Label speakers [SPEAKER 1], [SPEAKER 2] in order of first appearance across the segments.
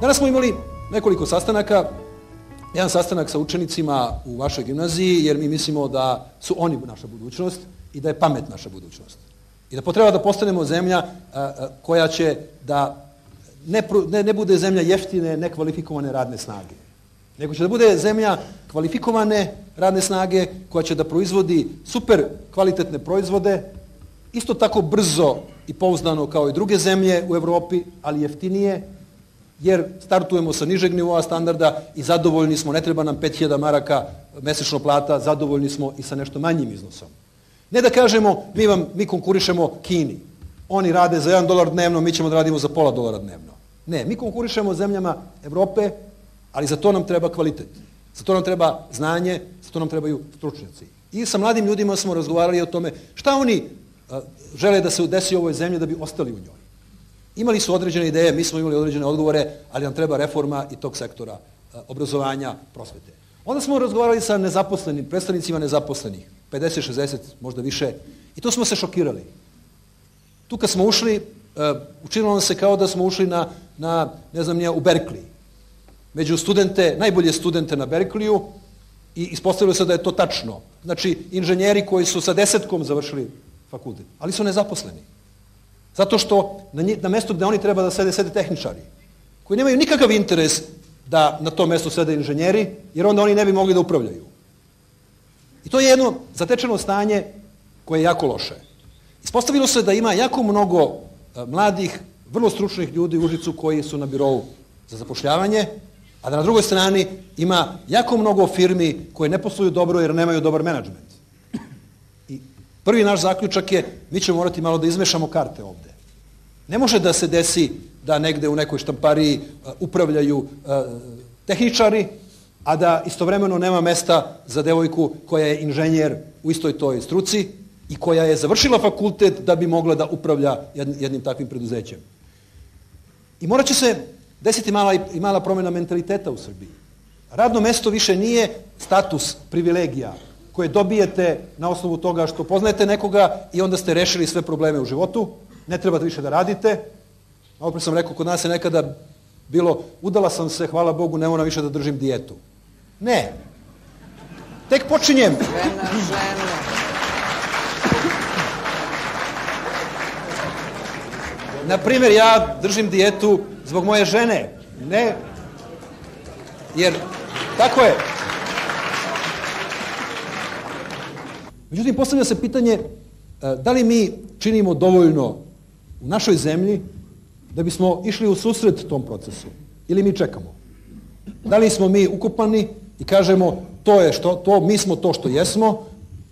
[SPEAKER 1] Danas smo imali nekoliko sastanaka. Jedan sastanak sa učenicima u vašoj gimnaziji, jer mi mislimo da su oni naša budućnost i da je pamet naša budućnost. I da potreba da postanemo zemlja koja će da ne bude zemlja jeftine, nekvalifikovane radne snage, nego će da bude zemlja kvalifikovane radne snage koja će da proizvodi super kvalitetne proizvode, isto tako brzo i pouzdano kao i druge zemlje u Evropi, ali jeftinije, jer startujemo sa nižeg nivoa standarda i zadovoljni smo, ne treba nam 5000 maraka mesečno plata, zadovoljni smo i sa nešto manjim iznosom. Ne da kažemo, mi konkurišemo Kini. Oni rade za $1 dnevno, mi ćemo da radimo za $0,5 dnevno. Ne, mi konkurišemo zemljama Evrope, ali za to nam treba kvalitet. Za to nam treba znanje, za to nam trebaju stručnjaci. I sa mladim ljudima smo razgovarali o tome šta oni žele da se desi u ovoj zemlji da bi ostali u njoj. Imali su određene ideje, mi smo imali određene odgovore, ali nam treba reforma i tog sektora obrazovanja, prosvete. Onda smo razgovarali sa nezaposlenim, predstavnicima nezaposlenih, 50, 60, možda više, i to smo se šokirali. Tu kad smo ušli, učinilo nam se kao da smo ušli u Berkeley. Među studente, najbolje studente na Berkeleyu, i ispostavilo se da je to tačno. Znači, inženjeri koji su sa 10 završili fakultet, ali su nezaposleni. Zato što na mestu gde oni treba da sede tehničari, koji nemaju nikakav interes da na tom mestu sede inženjeri, jer onda oni ne bi mogli da upravljaju. I to je jedno zatečeno stanje koje je jako loše. Ispostavilo se da ima jako mnogo mladih, vrlo stručnih ljudi u Užicu koji su na birou za zapošljavanje, a da na drugoj strani ima jako mnogo firmi koje ne posluju dobro jer nemaju dobar menadžment. I prvi naš zaključak je, mi ćemo morati malo da izmešamo karte ovde. Ne može da se desi da negde u nekoj štampariji upravljaju tehničari, a da istovremeno nema mesta za devojku koja je inženjer u istoj toj struci i koja je završila fakultet da bi mogla da upravlja jednim takvim preduzećem. I morat će se desiti mala promjena mentaliteta u Srbiji. Radno mesto više nije status privilegija koje dobijete na osnovu toga što poznajete nekoga i onda ste rešili sve probleme u životu, ne trebate više da radite. Malo pre sam rekao, kod nas je nekada bilo, udala sam se, hvala Bogu, ne moram više da držim dijetu. Ne. Tek počinjem. Naprimjer, ja držim dijetu zbog moje žene. Ne. Jer, tako je. Međutim, postavlja se pitanje da li mi činimo dovoljno u našoj zemlji da bismo išli u susret tom procesu ili mi čekamo. Da li smo mi ukopani i kažemo mi smo to što jesmo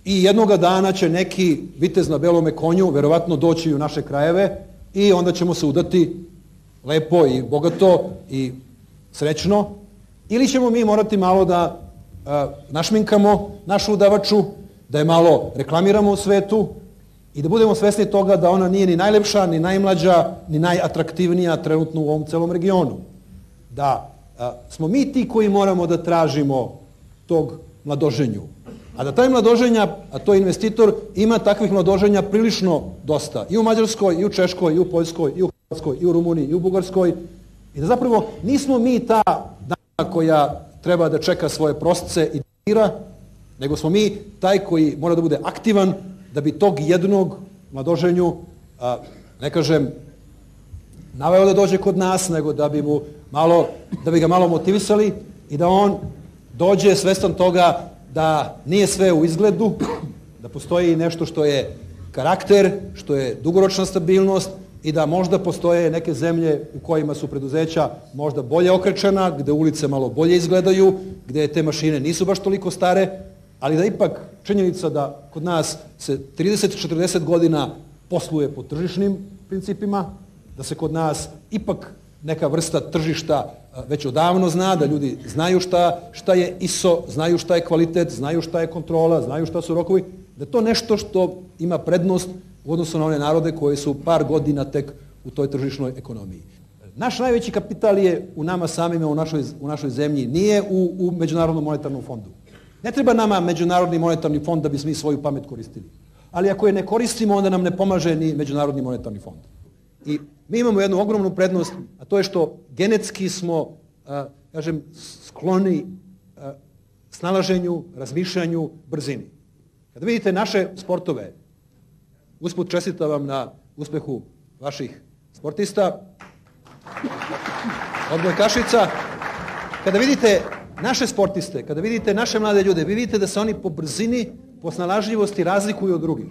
[SPEAKER 1] i jednoga dana će neki vitez na belome konju verovatno doći u naše krajeve i onda ćemo se udati lepo i bogato i srećno, ili ćemo mi morati malo da našminkamo našu udavaču, da je malo reklamiramo u svetu i da budemo svesni toga da ona nije ni najlepša, ni najmlađa, ni najatraktivnija trenutno u ovom celom regionu. Da smo mi ti koji moramo da tražimo tog mladoženju. A da taj mladoženja, a to je investitor, ima takvih mladoženja prilično dosta. I u Mađarskoj, i u Češkoj, i u Poljskoj, i u Hrvatskoj, i u Rumuniji, i u Bugarskoj. I da zapravo nismo mi ta dama koja treba da čeka svoje prosce i dira, nego smo mi taj koji mora da bude aktivan da bi tog jednog mladoženju, ne kažem, naveo da dođe kod nas, nego da bi ga malo motivisali i da on dođe svestan toga da nije sve u izgledu, da postoji nešto što je karakter, što je dugoročna stabilnost i da možda postoje neke zemlje u kojima su preduzeća možda bolje okrečena, gde ulice malo bolje izgledaju, gde te mašine nisu baš toliko stare, ali da ipak činjenica da kod nas se 30-40 godina posluje po tržišnim principima, da se kod nas ipak neka vrsta tržišta već odavno zna, da ljudi znaju šta je ISO, znaju šta je kvalitet, znaju šta je kontrola, znaju šta su rokovi, da je to nešto što ima prednost u odnosu na one narode koji su par godina tek u toj tržišnoj ekonomiji. Naš najveći kapital je u nama samima, u našoj zemlji, nije u Međunarodnom monetarnom fondu. Ne treba nama Međunarodni monetarni fond da bismo mi svoju pamet koristili. Ali ako je ne koristimo, onda nam ne pomaže ni Međunarodni monetarni fond. I mi imamo jednu ogromnu prednost, a to je što genetski smo, skloni snalaženju, razmišljanju, brzini. Kada vidite naše sportove, usput čestitam vam na uspehu vaših sportista, odbojkašica, kada vidite naše sportiste, kada vidite naše mlade ljude, vi vidite da se oni po brzini, po snalažljivosti razlikuju od drugih.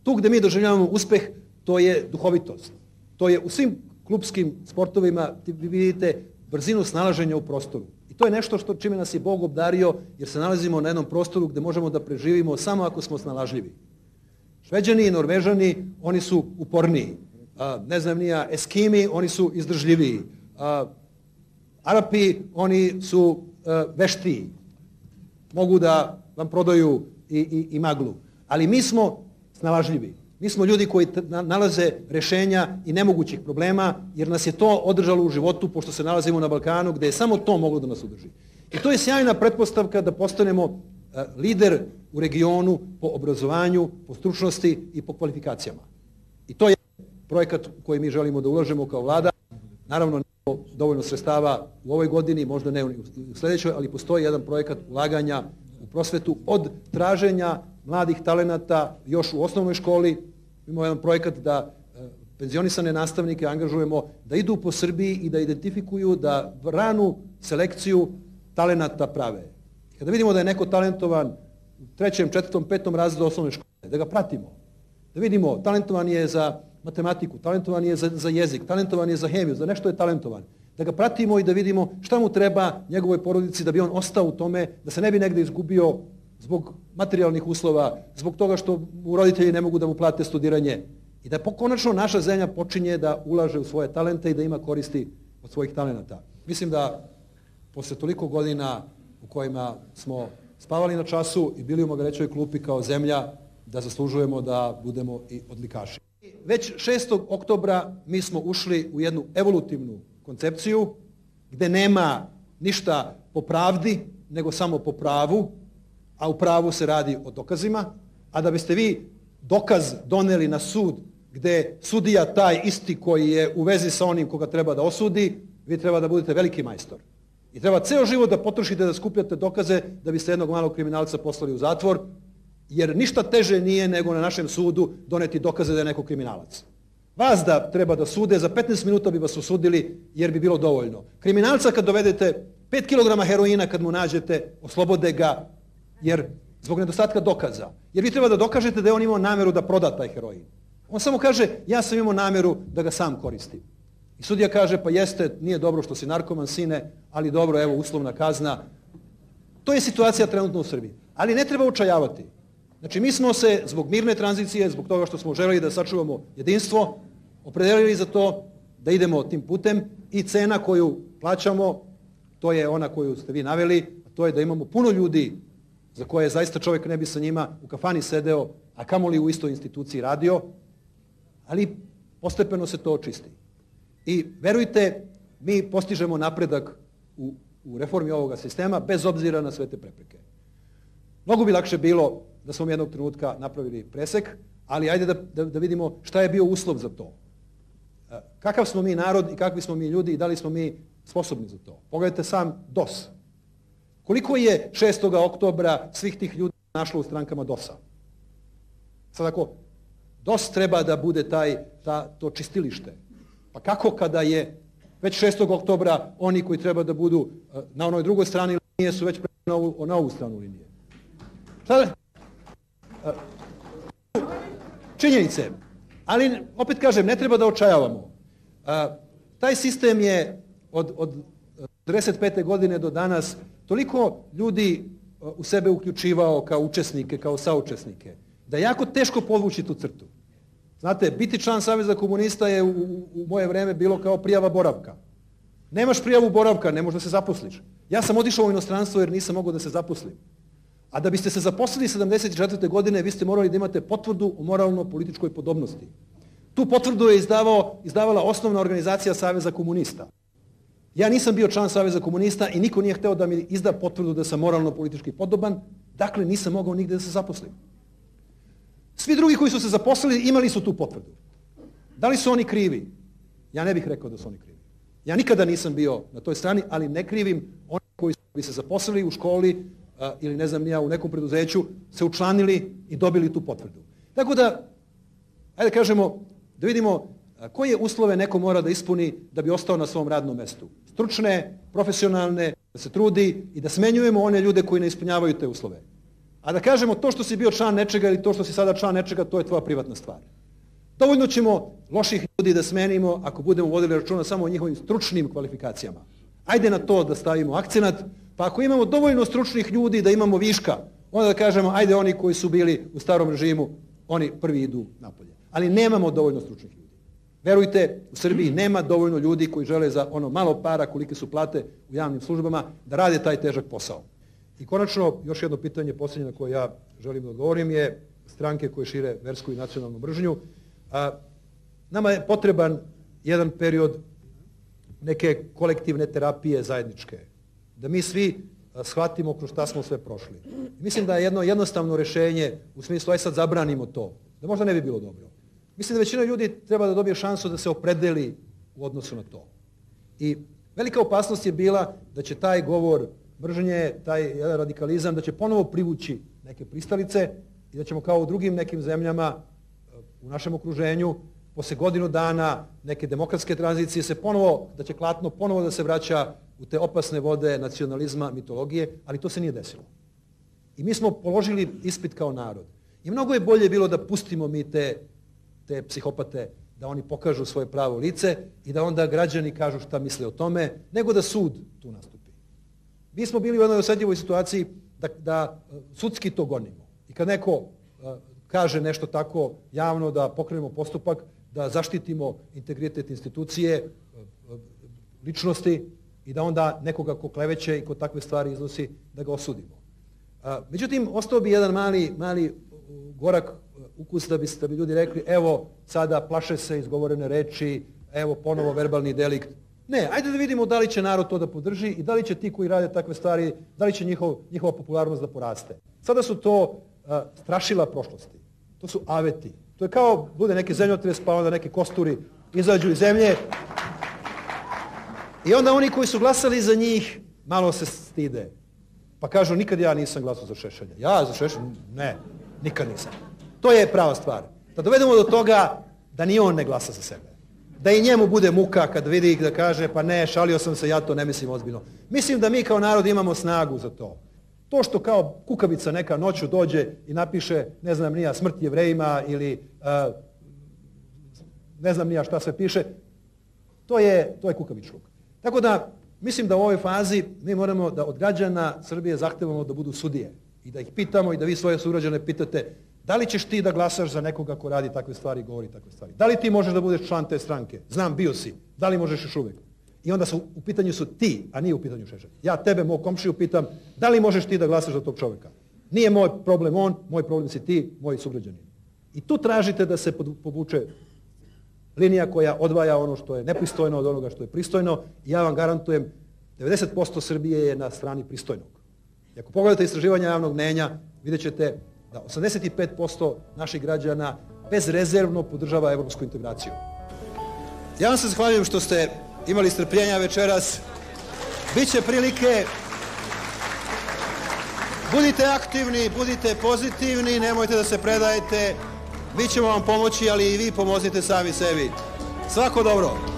[SPEAKER 1] Tu gde mi doživljavamo uspeh, to je duhovitost. To je u svim klupskim sportovima, vi vidite brzinu snalaženja u prostoru. I to je nešto čime nas je Bog obdario, jer se nalazimo na jednom prostoru gde možemo da preživimo samo ako smo snalažljivi. Šveđani i Norvežani, oni su uporniji. Eskimi, oni su izdržljiviji. Arapi, oni su veštiji. Mogu da vam prodaju i maglu. Ali mi smo snalažljivi. Mi smo ljudi koji nalaze rešenja i nemogućih problema, jer nas je to održalo u životu, pošto se nalazimo na Balkanu, gde je samo to moglo da nas udrži. I to je sjajna pretpostavka da postanemo lider u regionu po obrazovanju, po stručnosti i po kvalifikacijama. I to je projekat u koji mi želimo da ulažemo kao vlada. Naravno, nemamo dovoljno sredstava u ovoj godini, možda ne u sledećoj, ali postoji jedan projekat ulaganja u prosvetu od traženja mladih talenata još u osnovnoj školi. Imamo jedan projekat da penzionisane nastavnike angažujemo da idu po Srbiji i da identifikuju, da ranu selekciju talenata prave. Kada vidimo da je neko talentovan u 3., 4., 5. razredu osnovne škole, da ga pratimo. Da vidimo, talentovan je za matematiku, talentovan je za jezik, talentovan je za hemiju, za nešto je talentovan. Da ga pratimo i da vidimo šta mu treba njegovoj porodici da bi on ostao u tome, da se ne bi negde izgubio zbog materijalnih uslova, zbog toga što mu roditelji ne mogu da mu plate studiranje. I da konačno naša zemlja počinje da ulaže u svoje talente i da ima koristi od svojih talenata. Mislim da posle toliko godina u kojima smo spavali na času i bili u Magarećoj klupi kao zemlja, da zaslužujemo da budemo i odlikaši. Već 6. oktobra mi smo ušli u jednu evolutivnu koncepciju gde nema ništa po pravdi, nego samo po pravu, a u pravu se radi o dokazima, a da biste vi dokaz doneli na sud gde sudija taj isti koji je u vezi sa onim koga treba da osudi, vi treba da budete veliki majstor. I treba ceo život da potrošite da skupljate dokaze da biste jednog malog kriminalca poslali u zatvor, jer ništa teže nije nego na našem sudu doneti dokaze da je neko kriminalac. Vas da treba da sude, za 15 minuta bi vas osudili jer bi bilo dovoljno. Kriminalca kad dovedete 5 kg heroina kad mu nađete, oslobode ga jer zbog nedostatka dokaza. Jer vi treba da dokažete da je on imao nameru da proda taj heroin. On samo kaže, ja sam imao nameru da ga sam koristim. I sudija kaže, pa jeste, nije dobro što si narkoman, sine, ali dobro, evo, uslovna kazna. To je situacija trenutno u Srbiji. Ali ne treba očajavati. Znači, mi smo se zbog mirne tranzicije, zbog toga što smo želeli da sačuvamo jedinstvo, opredelili za to da idemo tim putem i cena koju plaćamo, to je ona koju ste vi naveli, a to je da imamo puno ljudi za koje zaista čovjek ne bi sa njima u kafani sedeo, a kamoli u istoj instituciji radio, ali postepeno se to očisti. I verujte, mi postižemo napredak u reformi ovoga sistema bez obzira na sve te prepreke. Mnogo bi lakše bilo da smo jednog trenutka napravili presek, ali ajde da vidimo šta je bio uslov za to. Kakav smo mi narod i kakvi smo mi ljudi i da li smo mi sposobni za to. Pogledajte sam DOS. Koliko je 6. oktobra svih tih ljudi našlo u strankama DOS-a? Sad ako DOS treba da bude to čistilište, pa kako kada je već 6. oktobra oni koji treba da budu na onoj drugoj strani linije su već prešli na ovu stranu linije? Šta? Činjenice. Ali, opet kažem, ne treba da očajavamo. Taj sistem je od 1995. godine do danas toliko ljudi u sebe uključivao kao učesnike, kao saučesnike, da je jako teško podvući tu crtu. Znate, biti član Saveza komunista je u moje vreme bilo kao prijava boravka. Nemaš prijavu boravka, ne možeš da se zaposliš. Ja sam otišao u inostranstvo jer nisam mogao da se zaposlim. A da biste se zaposlili 74. godine, vi ste morali da imate potvrdu o moralno-političkoj podobnosti. Tu potvrdu je izdavala osnovna organizacija Saveza komunista. Ja nisam bio član Saveza komunista i niko nije hteo da mi izda potvrdu da sam moralno-politički podoban, dakle nisam mogao nigde da se zaposlim. Svi drugi koji su se zaposlili imali su tu potvrdu. Da li su oni krivi? Ja ne bih rekao da su oni krivi. Ja nikada nisam bio na toj strani, ali ne krivim oni koji bi se zaposlili u školi ili ne znam ja u nekom preduzeću, se učlanili i dobili tu potvrdu. Tako da, ajde kažemo, da vidimo koje uslove neko mora da ispuni da bi ostao na svom radnom mestu. Stručne, profesionalne, da se trudi i da smenjujemo one ljude koji ne ispunjavaju te uslove. A da kažemo to što si bio član nečega ili to što si sada član nečega, to je tvoja privatna stvar. Dovoljno ćemo loših ljudi da smenimo ako budemo vodili računa samo o njihovim stručnim kvalifikacijama. Ajde na to da stavimo akcenat, pa ako imamo dovoljno stručnih ljudi da imamo viška, onda da kažemo ajde oni koji su bili u starom režimu, oni prvi idu napolje. Ali nemamo dovoljno stručnih ljudi. Verujte, u Srbiji nema dovoljno ljudi koji žele za ono malo para kolike su plate u javnim službama da rade taj težak posao. I konačno, još jedno pitanje posljednje na koje ja želim da odgovorim je stranke koje šire versku i nacionalnu mržnju. Nama je potreban jedan period neke kolektivne terapije zajedničke. Da mi svi shvatimo kroz šta smo sve prošli. Mislim da je jedno jednostavno rješenje u smislu aj sad zabranimo to. Da možda ne bi bilo dobro. Mislim da većina ljudi treba da dobije šansu da se opredeli u odnosu na to. I velika opasnost je bila da će taj govor mržnje, taj jedan radikalizam, da će ponovo privući neke pristalice i da ćemo kao u drugim nekim zemljama u našem okruženju posle godinu dana neke demokratske tranzicije da će klatno ponovo da se vraća u te opasne vode nacionalizma, mitologije, ali to se nije desilo. I mi smo položili ispit kao narod. I mnogo je bolje bilo da pustimo mi te psihopate, da oni pokažu svoje pravo lice i da onda građani kažu šta misle o tome, nego da sud tu nastupi. Mi smo bili u jednoj osetljivoj situaciji da sudski to gonimo. I kad neko kaže nešto tako javno, da pokrenemo postupak, da zaštitimo integritet institucije, ličnosti i da onda nekoga ko kleveće i ko takve stvari iznosi, da ga osudimo. Međutim, ostao bi jedan mali gorak ukus da bi ljudi rekli evo sada plaše se izgovorene reči, evo ponovo verbalni delikt. Ne, ajde da vidimo da li će narod to da podrži i da li će ti koji rade takve stvari, da li će njihova popularnost da poraste. Sada su to strašila prošlosti. To su aveti. To je kao bude neki zemljotres pa onda neki kosturi izađu iz zemlje i onda oni koji su glasali za njih malo se stide. Pa kažu nikad ja nisam glasao za Šešelja. Ja za Šešelja? Ne, nikad nisam. To je prava stvar. Da dovedemo do toga da ni on ne glasa za sebe. Da i njemu bude muka kad vidi da kaže pa ne, šalio sam se, ja to ne mislim ozbiljno. Mislim da mi kao narod imamo snagu za to. To što kao kukavica neka noću dođe i napiše, ne znam nija, smrt Jevrejima ili ne znam nija šta sve piše, to je kukavičluk. Tako da, mislim da u ovoj fazi mi moramo da od građana Srbije zahtevamo da budu sudije i da ih pitamo i da vi svoje sugrađane pitate da li ćeš ti da glasaš za nekoga ko radi takve stvari i govori takve stvari. Da li ti možeš da budeš član te stranke? Znam, bio si. Da li možeš još uvijek? I onda u pitanju su ti, a nije u pitanju Šešelj. Ja tebe, mog komšiju, pitam da li možeš ti da glasaš za tog čovjeka? Nije moj problem on, moj problem si ti, moji sugrađani. I tu tražite da se povuče linija koja odvaja ono što je nepristojno od onoga što je pristojno i ja vam garantujem 90% Srbije je na strani pristojnog. I ako pogledate istraživanja javnog mnenja, vidjet ćete da 85% naših građana bezrezervno podržava evropsku integraciju. Ja vam se zahvaljujem što ste imali strpljenja večeras. Biće prilike. Budite aktivni, budite pozitivni, nemojte da se predajete. Mi ćemo vam pomoći, ali i vi pomozite sami sebi. Svako dobro.